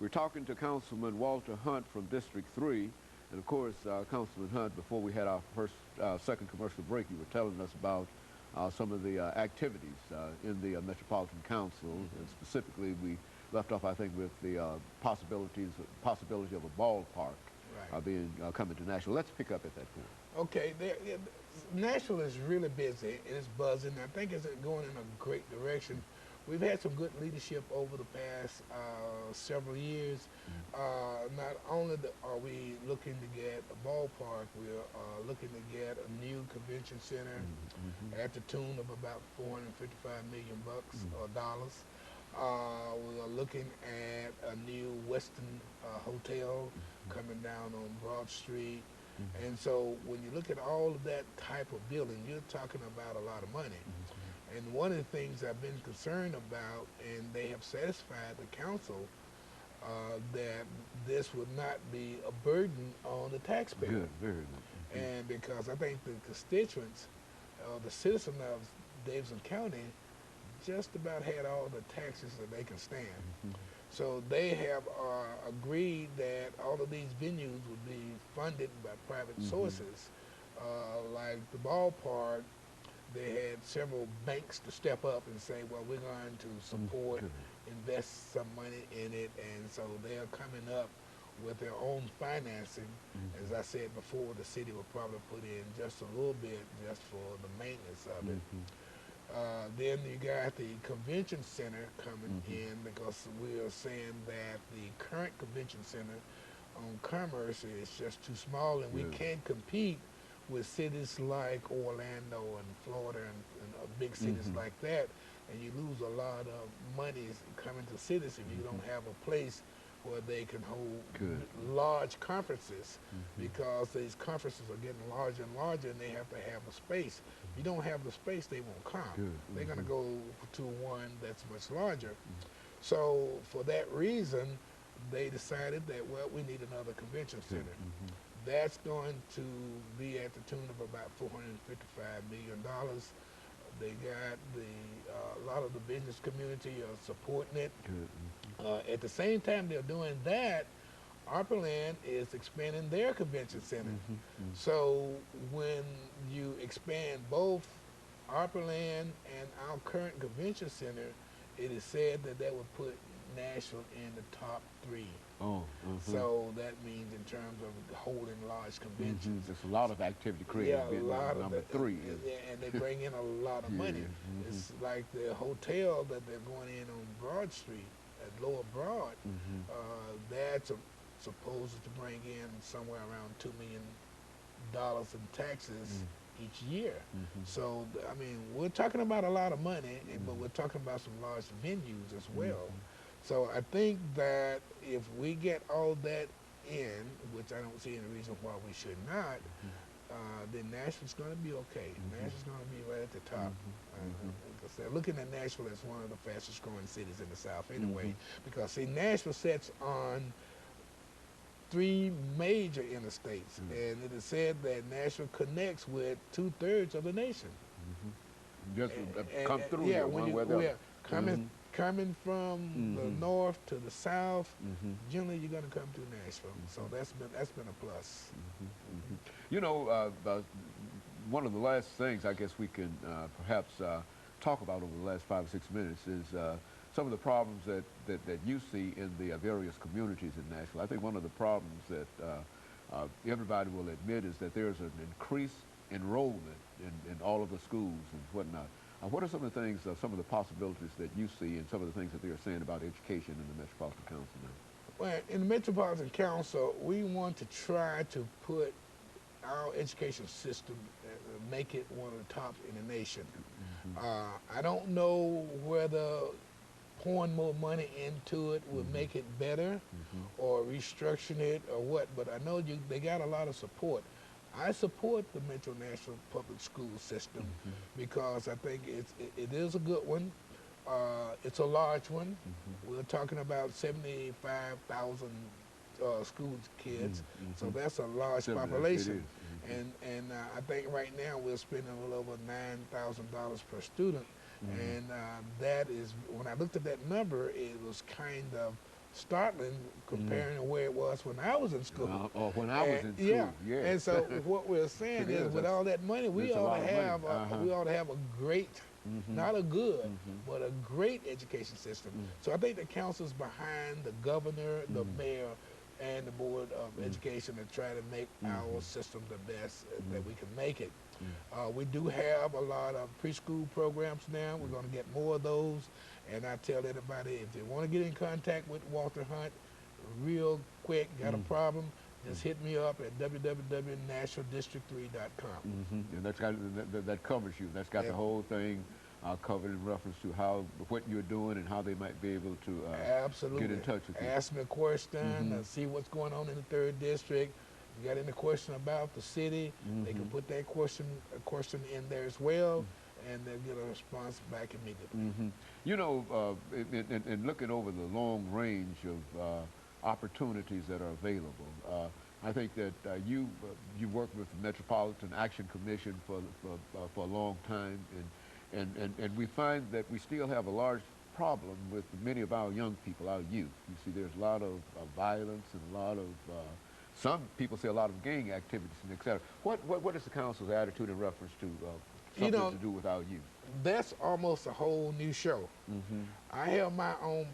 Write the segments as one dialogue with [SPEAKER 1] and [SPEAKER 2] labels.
[SPEAKER 1] We're talking to Councilman Walter Hunt from District 3. And of course, Councilman Hunt, before we had our second commercial break, you were telling us about some of the activities in the Metropolitan Council. And specifically, we left off, I think, with the possibility of a ballpark coming to Nashville. Let's pick up at that point.
[SPEAKER 2] Okay, Nashville is really busy and it's buzzing. I think it's going in a great direction. We've had some good leadership over the past several years. Not only are we looking to get a ballpark, we're looking to get a new convention center at the tune of about $455 million or dollars. We are looking at a new Western hotel coming down on Broad Street. And so when you look at all of that type of building, you're talking about a lot of money. And one of the things I've been concerned about, and they have satisfied the council, that this would not be a burden on the taxpayer.
[SPEAKER 1] Good, very good.
[SPEAKER 2] And because I think the constituents, the citizens of Davidson County, just about had all the taxes that they can stand. So they have agreed that all of these venues would be funded by private sources, like the ballpark. They had several banks to step up and say, well, we're going to support, invest some money in it, and so they're coming up with their own financing. As I said before, the city will probably put in just a little bit just for the maintenance of it. Then you got the convention center coming in, because we are saying that the current convention center on Commerce is just too small, and we can't compete with cities like Orlando and Florida and big cities like that, and you lose a lot of money coming to cities if you don't have a place where they can hold large conferences, because these conferences are getting larger and larger, and they have to have a space. If you don't have the space, they won't come. They're going to go to one that's much larger. So for that reason, they decided that, well, we need another convention center. That's going to be at the tune of about $455 million. They got a lot of the business community are supporting it. At the same time they're doing that, Opryland is expanding their convention center. So when you expand both Opryland and our current convention center, it is said that that would put Nashville in the top 3. So that means in terms of holding large conventions.
[SPEAKER 1] There's a lot of activity created.
[SPEAKER 2] Yeah, a lot of
[SPEAKER 1] number 3.
[SPEAKER 2] And they bring in a lot of money. It's like the hotel that they're going in on Broad Street at Lower Broad. That's supposed to bring in somewhere around $2 million in taxes each year. So, I mean, we're talking about a lot of money, but we're talking about some large venues as well. So I think that if we get all that in, which I don't see any reason why we should not, then Nashville's going to be okay. Nashville's going to be right at the top. Because they're looking at Nashville as one of the fastest growing cities in the South anyway. Because, see, Nashville sits on 3 major interstates, and it is said that Nashville connects with 2/3 of the nation.
[SPEAKER 1] Just come through
[SPEAKER 2] yeah,
[SPEAKER 1] here,
[SPEAKER 2] when
[SPEAKER 1] one way or the other.
[SPEAKER 2] Coming from the north to the south, generally you're going to come through Nashville. So that's been a plus.
[SPEAKER 1] You know, one of the last things I guess we can perhaps talk about over the last 5 or 6 minutes is some of the problems that you see in the various communities in Nashville. I think one of the problems that everybody will admit is that there's an increased enrollment in all of the schools and whatnot. What are some of the things, some of the possibilities that you see, and some of the things that they're saying about education in the Metropolitan Council now?
[SPEAKER 2] Well, in the Metropolitan Council, we want to try to put our education system, make it one of the top in the nation. I don't know whether pouring more money into it would make it better, or restructuring it, or what, but I know they got a lot of support. I support the Metro Nashville public school system because I think it is a good one. It's a large one. We're talking about 75,000 school kids, so that's a large population. And I think right now we're spending a little over $9,000 per student, and that is, when I looked at that number, it was kind of startling comparing to where it was when I was in school.
[SPEAKER 1] Or when I was
[SPEAKER 2] And
[SPEAKER 1] in
[SPEAKER 2] yeah,
[SPEAKER 1] school, yes.
[SPEAKER 2] and so what we're
[SPEAKER 1] It
[SPEAKER 2] saying is,
[SPEAKER 1] is.
[SPEAKER 2] with all that money,
[SPEAKER 1] It's a lot of money. Uh-huh.
[SPEAKER 2] we ought to have a great, not a good,
[SPEAKER 1] Mm-hmm.
[SPEAKER 2] but a great education system. So I think the council's behind the governor, the mayor, and the board of education to try to make our system the best that we can make it. We do have a lot of preschool programs now. We're going to get more of those. And I tell everybody, if they want to get in contact with Walter Hunt real quick, got a problem, just hit me up at www.nationaldistrict3.com.
[SPEAKER 1] And that covers you. That's got the whole thing covered in reference to what you're doing and how they might be able to
[SPEAKER 2] Absolutely.
[SPEAKER 1] get in touch with you.
[SPEAKER 2] Ask me a question, see what's going on in the 3rd District. If you got any question about the city, they can put that question in there as well, and they'll get a response back immediately.
[SPEAKER 1] You know, in looking over the long range of opportunities that are available, I think that you worked with the Metropolitan Action Commission for a long time, and we find that we still have a large problem with many of our young people, our youth. You see, there's a lot of violence and a lot of some people say a lot of gang activities and et cetera. What is the council's attitude in reference to something to do with our youth?
[SPEAKER 2] That's almost a whole new show. I have my own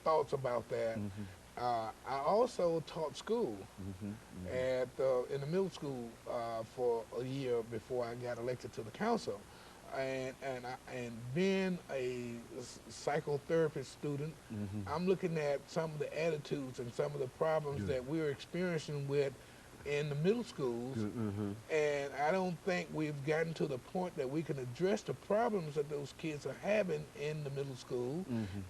[SPEAKER 2] thoughts about that. I also taught school at in the middle school for a year before I got elected to the council. And being a psychotherapist student, I'm looking at some of the attitudes and some of the problems that we're experiencing with in the middle schools, and I don't think we've gotten to the point that we can address the problems that those kids are having in the middle school.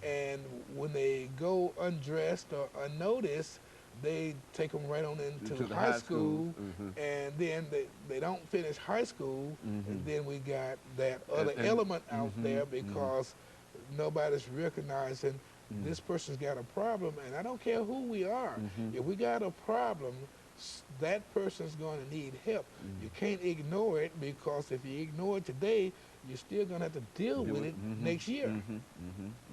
[SPEAKER 2] And when they go undressed or unnoticed, they take them right on into
[SPEAKER 1] the
[SPEAKER 2] high school,
[SPEAKER 1] and
[SPEAKER 2] then they don't finish high school, and then we got that other element out there because nobody's recognizing this person's got a problem, and I don't care who we are. If we got a problem, that person's going to need help. You can't ignore it, because if you ignore it today, you're still going to have to deal with it next year.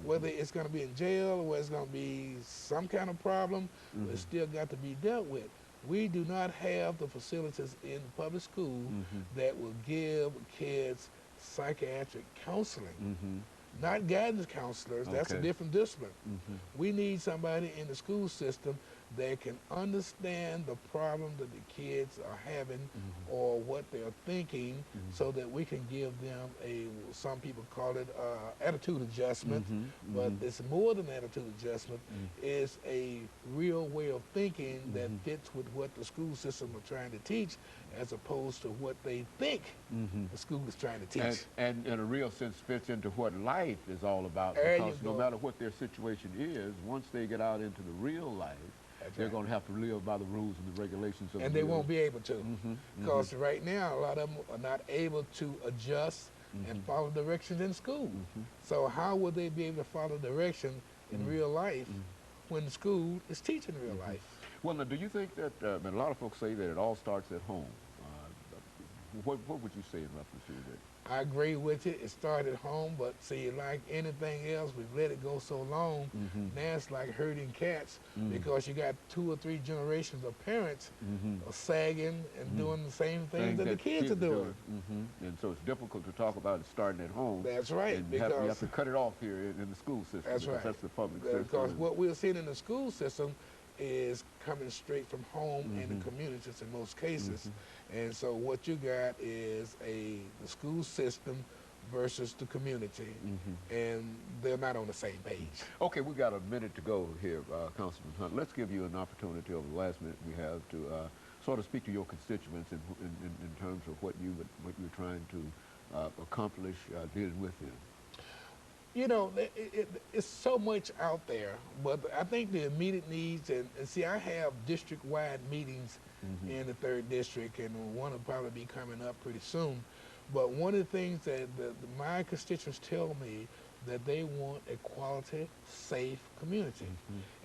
[SPEAKER 2] Whether it's going to be in jail or whether it's going to be some kind of problem, it's still got to be dealt with. We do not have the facilities in public school that will give kids psychiatric counseling. Not guidance counselors, that's a different discipline. We need somebody in the school system that can understand the problem that the kids are having or what they're thinking, so that we can give them some people call it attitude adjustment, but it's more than attitude adjustment. It's a real way of thinking that fits with what the school system are trying to teach, as opposed to what they think the school is trying to teach.
[SPEAKER 1] And in a real sense fits into what life is all about,
[SPEAKER 2] There
[SPEAKER 1] because
[SPEAKER 2] you
[SPEAKER 1] no
[SPEAKER 2] go.
[SPEAKER 1] matter what their situation is, once they get out into the real life, they're going to have to live by the rules and the regulations of
[SPEAKER 2] and
[SPEAKER 1] the
[SPEAKER 2] they won't be able to, because right now a lot of them are not able to adjust and follow directions in school. So how would they be able to follow direction in real life when school is teaching real life?
[SPEAKER 1] Well, now, do you think that, and a lot of folks say that it all starts at home. What would you say in reference to that?
[SPEAKER 2] I agree with it. It started home, but see, like anything else, we've let it go so long. Now it's like herding cats, because you got 2 or 3 generations of parents sagging and doing the same things that the kids are doing.
[SPEAKER 1] And so it's difficult to talk about it starting at home.
[SPEAKER 2] That's right.
[SPEAKER 1] And you have to cut it off here in the school system.
[SPEAKER 2] That's right.
[SPEAKER 1] That's the public system.
[SPEAKER 2] Because what we're seeing in the school system is coming straight from home and the communities in most cases. And so what you got is the school system versus the community, and they're not on the same page.
[SPEAKER 1] Okay, we've got a minute to go here, Councilman Hunt. Let's give you an opportunity over the last minute we have to sort of speak to your constituents in terms of what you're trying to accomplish dealing with them.
[SPEAKER 2] You know, it's so much out there, but I think the immediate needs, and see, I have district-wide meetings in the 3rd District, and one will probably be coming up pretty soon. But one of the things that my constituents tell me, that they want a quality, safe community.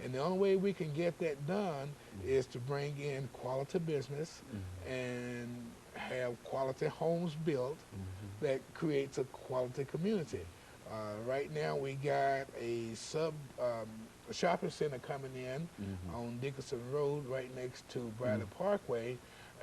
[SPEAKER 2] And the only way we can get that done is to bring in quality business and have quality homes built that creates a quality community. Right now, we got a shopping center coming in on Dickinson Road, right next to Bradley Parkway,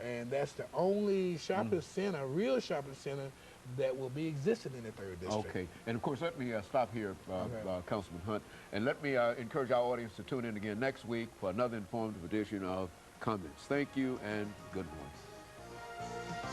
[SPEAKER 2] and that's the only shopping center, real shopping center, that will be existing in the 3rd District.
[SPEAKER 1] Okay, and of course, let me stop here,
[SPEAKER 2] Okay.
[SPEAKER 1] Councilman Hunt, and let me encourage our audience to tune in again next week for another informative edition of Comments. Thank you and good morning.